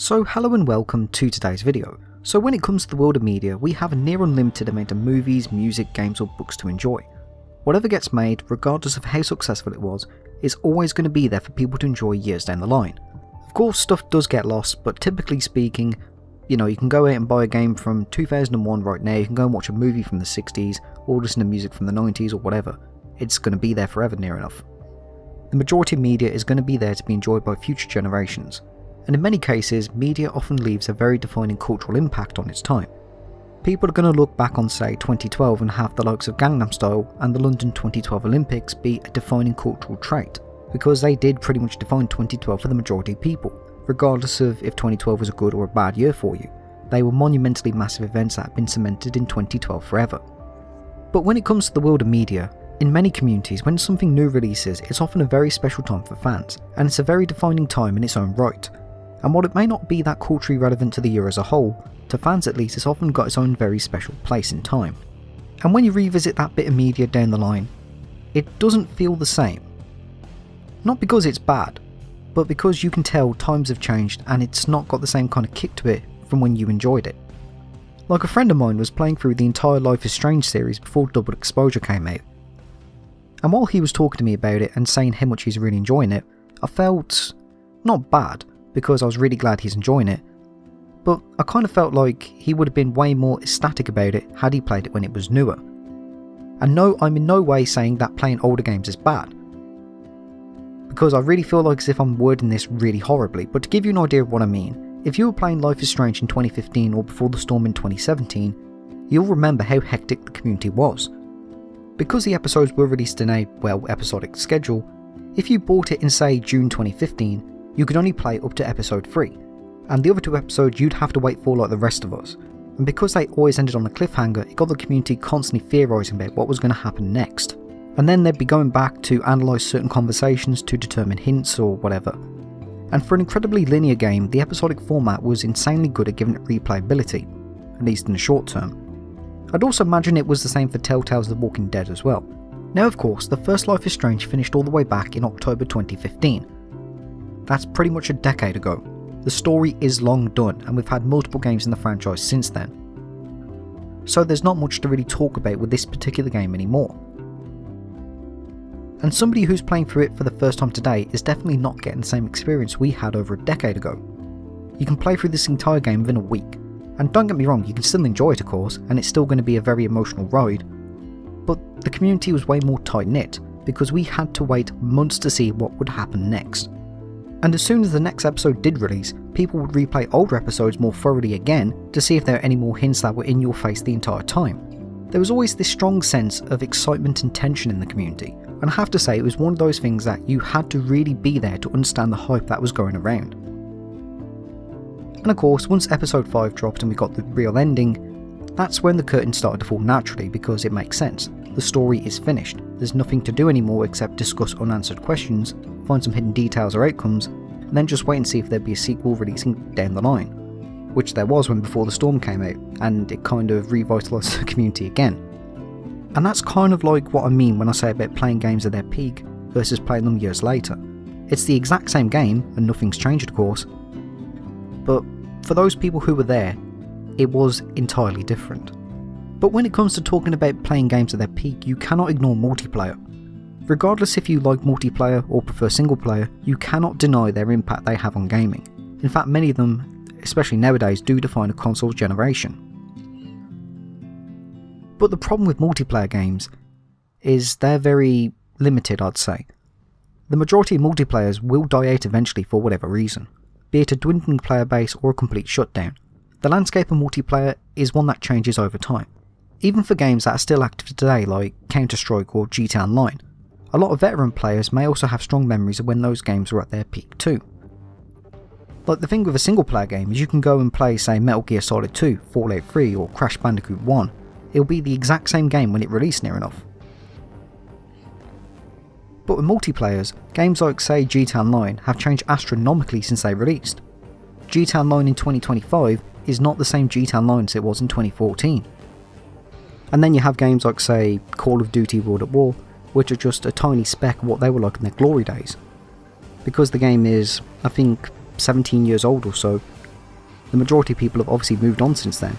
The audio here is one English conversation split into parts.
So hello and welcome to today's video. So when it comes to the world of media, we have a near unlimited amount of movies, music, games or books to enjoy. Whatever gets made, regardless of how successful it was, is always going to be there for people to enjoy years down the line. Of course stuff does get lost, but typically speaking, you can go out and buy a game from 2001 right now, you can go and watch a movie from the 60s, or listen to music from the 90s or whatever. It's going to be there forever near enough. The majority of media is going to be there to be enjoyed by future generations. And in many cases, media often leaves a very defining cultural impact on its time. People are going to look back on, say, 2012 and have the likes of Gangnam Style and the London 2012 Olympics be a defining cultural trait, because they did pretty much define 2012 for the majority of people, regardless of if 2012 was a good or a bad year for you. They were monumentally massive events that have been cemented in 2012 forever. But when it comes to the world of media, in many communities, when something new releases, it's often a very special time for fans, and it's a very defining time in its own right. And while it may not be that culturally relevant to the year as a whole, to fans at least it's often got its own very special place in time. And when you revisit that bit of media down the line, it doesn't feel the same. Not because it's bad, but because you can tell times have changed and it's not got the same kind of kick to it from when you enjoyed it. Like a friend of mine was playing through the entire Life is Strange series before Double Exposure came out. And while he was talking to me about it and saying how much he's really enjoying it, I felt not bad, because I was really glad he's enjoying it, but I kind of felt like he would have been way more ecstatic about it had he played it when it was newer. And no, I'm in no way saying that playing older games is bad, because I really feel like as if I'm wording this really horribly, but to give you an idea of what I mean, if you were playing Life is Strange in 2015 or Before the Storm in 2017, you'll remember how hectic the community was. Because the episodes were released in a, episodic schedule, if you bought it in say June 2015, you could only play up to episode 3, and the other 2 episodes you'd have to wait for like the rest of us. And because they always ended on a cliffhanger, it got the community constantly theorising about what was going to happen next. And then they'd be going back to analyse certain conversations to determine hints or whatever. And for an incredibly linear game, the episodic format was insanely good at giving it replayability, at least in the short term. I'd also imagine it was the same for Telltale's The Walking Dead as well. Now of course, the first Life is Strange finished all the way back in October 2015. That's pretty much a decade ago. The story is long done, and we've had multiple games in the franchise since then. So there's not much to really talk about with this particular game anymore. And somebody who's playing through it for the first time today is definitely not getting the same experience we had over a decade ago. You can play through this entire game within a week, and don't get me wrong, you can still enjoy it of course, and it's still going to be a very emotional ride, but the community was way more tight-knit, because we had to wait months to see what would happen next. And as soon as the next episode did release, people would replay older episodes more thoroughly again to see if there were any more hints that were in your face the entire time. There was always this strong sense of excitement and tension in the community, and I have to say it was one of those things that you had to really be there to understand the hype that was going around. And of course, once episode 5 dropped and we got the real ending, that's when the curtain started to fall naturally, because it makes sense. The story is finished, there's nothing to do anymore except discuss unanswered questions, find some hidden details or outcomes, and then just wait and see if there'd be a sequel releasing down the line. Which there was when Before the Storm came out, and it kind of revitalised the community again. And that's kind of like what I mean when I say about playing games at their peak versus playing them years later. It's the exact same game, and nothing's changed of course, but for those people who were there, it was entirely different. But when it comes to talking about playing games at their peak, you cannot ignore multiplayer. Regardless if you like multiplayer or prefer single player, you cannot deny their impact they have on gaming. In fact, many of them, especially nowadays, do define a console's generation. But the problem with multiplayer games is they're very limited, I'd say. The majority of multiplayers will die out eventually for whatever reason, be it a dwindling player base or a complete shutdown. The landscape of multiplayer is one that changes over time. Even for games that are still active today like Counter-Strike or GTA Online, a lot of veteran players may also have strong memories of when those games were at their peak too. Like the thing with a single player game is you can go and play say Metal Gear Solid 2, Fallout 3 or Crash Bandicoot 1, it'll be the exact same game when it released near enough. But with multiplayers, games like say GTA Online have changed astronomically since they released. GTA Online in 2025 is not the same GTA Online as it was in 2014. And then you have games like say Call of Duty World at War, which are just a tiny speck of what they were like in their glory days. Because the game is, I think, 17 years old or so, The majority of people have obviously moved on since then,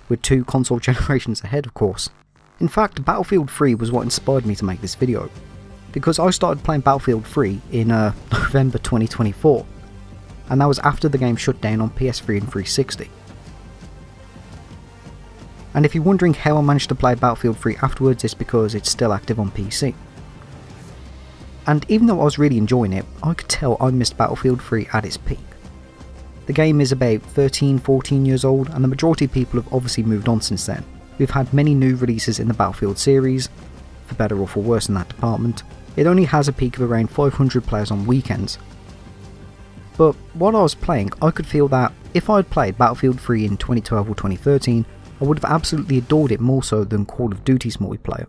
with 2 console generations ahead of course. In fact, Battlefield 3 was what inspired me to make this video, because I started playing Battlefield 3 in November 2024, and that was after the game shut down on PS3 and 360. And if you're wondering how I managed to play Battlefield 3 afterwards, it's because it's still active on PC. And even though I was really enjoying it, I could tell I missed Battlefield 3 at its peak. The game is about 13-14 years old, and the majority of people have obviously moved on since then. We've had many new releases in the Battlefield series, for better or for worse in that department. It only has a peak of around 500 players on weekends. But while I was playing, I could feel that if I had played Battlefield 3 in 2012 or 2013, I would have absolutely adored it more so than Call of Duty's multiplayer.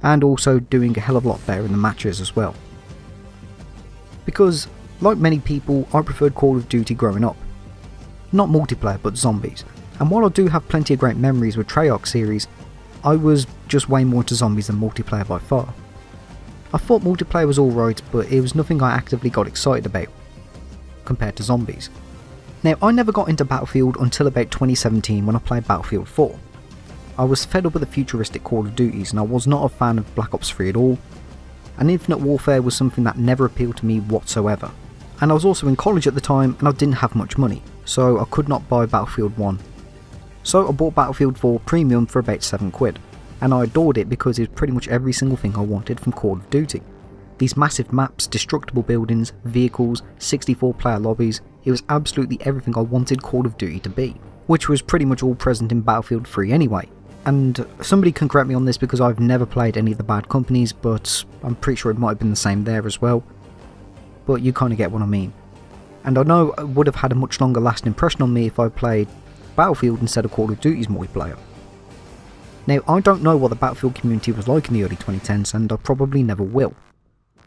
And also doing a hell of a lot better in the matches as well. Because, like many people, I preferred Call of Duty growing up. Not multiplayer, but zombies. And while I do have plenty of great memories with Treyarch series, I was just way more into zombies than multiplayer by far. I thought multiplayer was alright, but it was nothing I actively got excited about, compared to zombies. Now, I never got into Battlefield until about 2017 when I played Battlefield 4. I was fed up with the futuristic Call of Duties and I was not a fan of Black Ops 3 at all, and Infinite Warfare was something that never appealed to me whatsoever. And I was also in college at the time and I didn't have much money, so I could not buy Battlefield 1. So I bought Battlefield 4 Premium for about £7, and I adored it because it was pretty much every single thing I wanted from Call of Duty. These massive maps, destructible buildings, vehicles, 64 player lobbies, it was absolutely everything I wanted Call of Duty to be, which was pretty much all present in Battlefield 3 anyway. And somebody can correct me on this because I've never played any of the Bad Companies, but I'm pretty sure it might have been the same there as well. But you kind of get what I mean. And I know it would have had a much longer lasting impression on me if I played Battlefield instead of Call of Duty's multiplayer. Now, I don't know what the Battlefield community was like in the early 2010s, and I probably never will.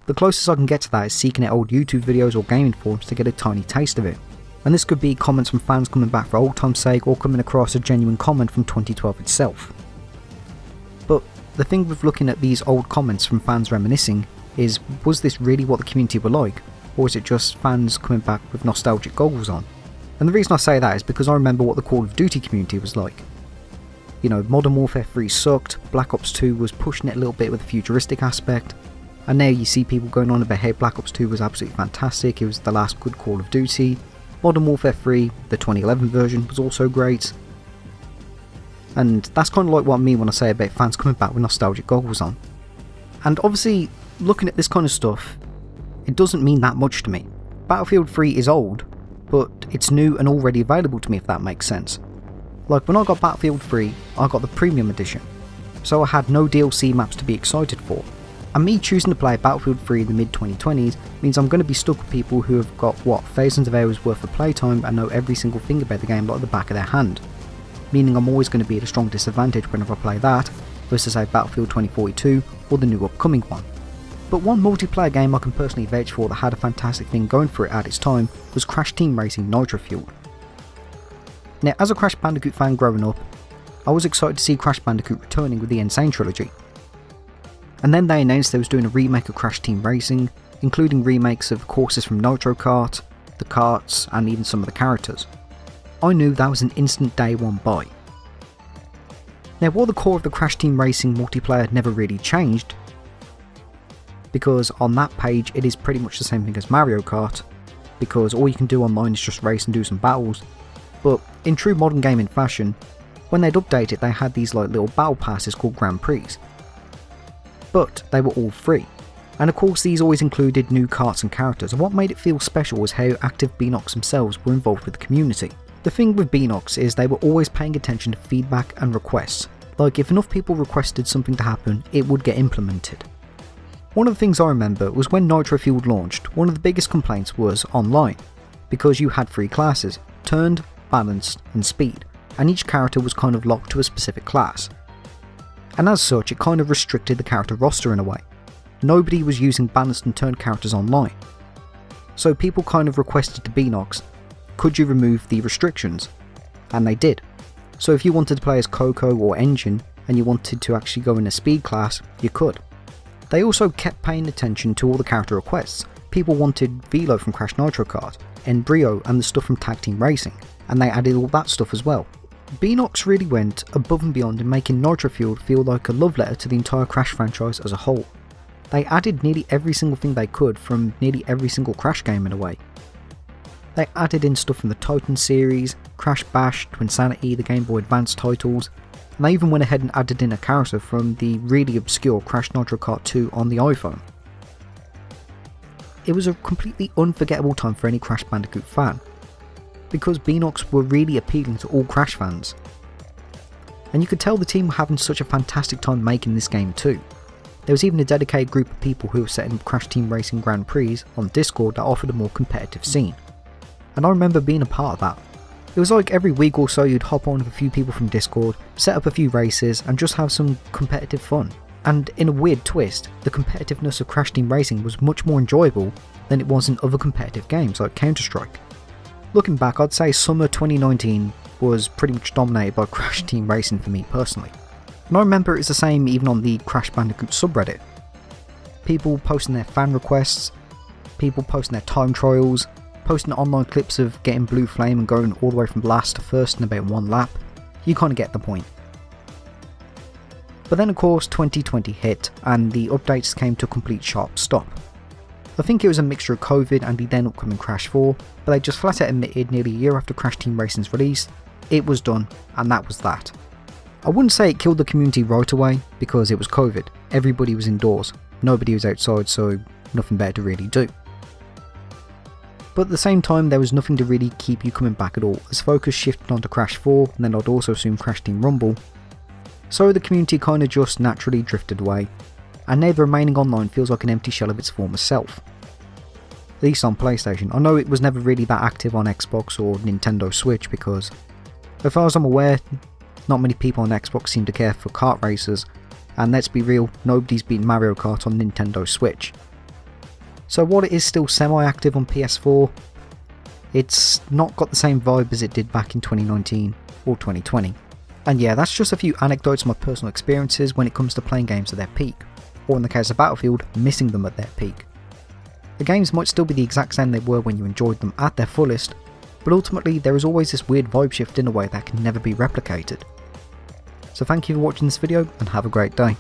The closest I can get to that is seeking out old YouTube videos or gaming forums to get a tiny taste of it. And this could be comments from fans coming back for old time's sake, or coming across a genuine comment from 2012 itself. But the thing with looking at these old comments from fans reminiscing is, was this really what the community were like, or is it just fans coming back with nostalgic goggles on? And the reason I say that is because I remember what the Call of Duty community was like. You know, Modern Warfare 3 sucked, Black Ops 2 was pushing it a little bit with a futuristic aspect, and now you see people going on about how Black Ops 2 was absolutely fantastic, it was the last good Call of Duty. Modern Warfare 3, the 2011 version, was also great. And that's kind of like what I mean when I say about fans coming back with nostalgic goggles on. And obviously, looking at this kind of stuff, it doesn't mean that much to me. Battlefield 3 is old, but it's new and already available to me, if that makes sense. Like when I got Battlefield 3, I got the Premium Edition, so I had no DLC maps to be excited for. And me choosing to play Battlefield 3 in the mid-2020s means I'm going to be stuck with people who have got, what, thousands of hours worth of playtime and know every single thing about the game like the back of their hand. Meaning I'm always going to be at a strong disadvantage whenever I play that, versus say Battlefield 2042 or the new upcoming one. But one multiplayer game I can personally vouch for that had a fantastic thing going for it at its time was Crash Team Racing Nitro Fueled. Now, as a Crash Bandicoot fan growing up, I was excited to see Crash Bandicoot returning with the Insane trilogy. And then they announced they was doing a remake of Crash Team Racing, including remakes of courses from Nitro Kart, the karts, and even some of the characters. I knew that was an instant day one buy. Now, while the core of the Crash Team Racing multiplayer never really changed, because on that page it is pretty much the same thing as Mario Kart, because all you can do online is just race and do some battles, but in true modern gaming fashion, when they'd update it they had these like little battle passes called Grand Prix. But they were all free, and of course these always included new karts and characters, and what made it feel special was how active Beanox themselves were involved with the community. The thing with Beanox is they were always paying attention to feedback and requests, like if enough people requested something to happen, it would get implemented. One of the things I remember was when Nitro Fueled launched, one of the biggest complaints was online, because you had 3 classes, Turned, Balanced and Speed, and each character was kind of locked to a specific class. And as such, it kind of restricted the character roster in a way. Nobody was using balanced and turned characters online. So people kind of requested to Beanox, could you remove the restrictions? And they did. So if you wanted to play as Coco or Engine, and you wanted to actually go in a speed class, you could. They also kept paying attention to all the character requests. People wanted Velo from Crash Nitro Kart, Embryo and the stuff from Tag Team Racing, and they added all that stuff as well. Beanox really went above and beyond in making Nitro feel like a love letter to the entire Crash franchise as a whole. They added nearly every single thing they could from nearly every single Crash game in a way. They added in stuff from the Titan series, Crash Bash, Twinsanity, the Game Boy Advance titles, and they even went ahead and added in a character from the really obscure Crash Nitro Kart 2 on the iPhone. It was a completely unforgettable time for any Crash Bandicoot fan, because Beanox were really appealing to all Crash fans. And you could tell the team were having such a fantastic time making this game too. There was even a dedicated group of people who were setting up Crash Team Racing Grand Prix on Discord that offered a more competitive scene. And I remember being a part of that. It was like every week or so you'd hop on with a few people from Discord, set up a few races and just have some competitive fun. And in a weird twist, the competitiveness of Crash Team Racing was much more enjoyable than it was in other competitive games like Counter-Strike. Looking back, I'd say summer 2019 was pretty much dominated by Crash Team Racing for me personally. And I remember it was the same even on the Crash Bandicoot subreddit. People posting their fan requests, people posting their time trials, posting online clips of getting Blue Flame and going all the way from last to first in about one lap. You kind of get the point. But then of course 2020 hit and the updates came to a complete sharp stop. I think it was a mixture of COVID and the then upcoming Crash 4, but they just flat out admitted nearly a year after Crash Team Racing's release, it was done and that was that. I wouldn't say it killed the community right away because it was COVID, everybody was indoors, nobody was outside, so nothing better to really do. But at the same time there was nothing to really keep you coming back at all, as focus shifted onto Crash 4 and then I'd also assume Crash Team Rumble, so the community kinda just naturally drifted away, and now the remaining online feels like an empty shell of its former self. At least on PlayStation. I know it was never really that active on Xbox or Nintendo Switch because, as far as I'm aware, not many people on Xbox seem to care for kart races, and let's be real, nobody's beaten Mario Kart on Nintendo Switch. So while it is still semi-active on PS4, it's not got the same vibe as it did back in 2019 or 2020. And yeah, that's just a few anecdotes of my personal experiences when it comes to playing games at their peak, or in the case of Battlefield, missing them at their peak. The games might still be the exact same they were when you enjoyed them at their fullest, but ultimately there is always this weird vibe shift in a way that can never be replicated. So thank you for watching this video and have a great day.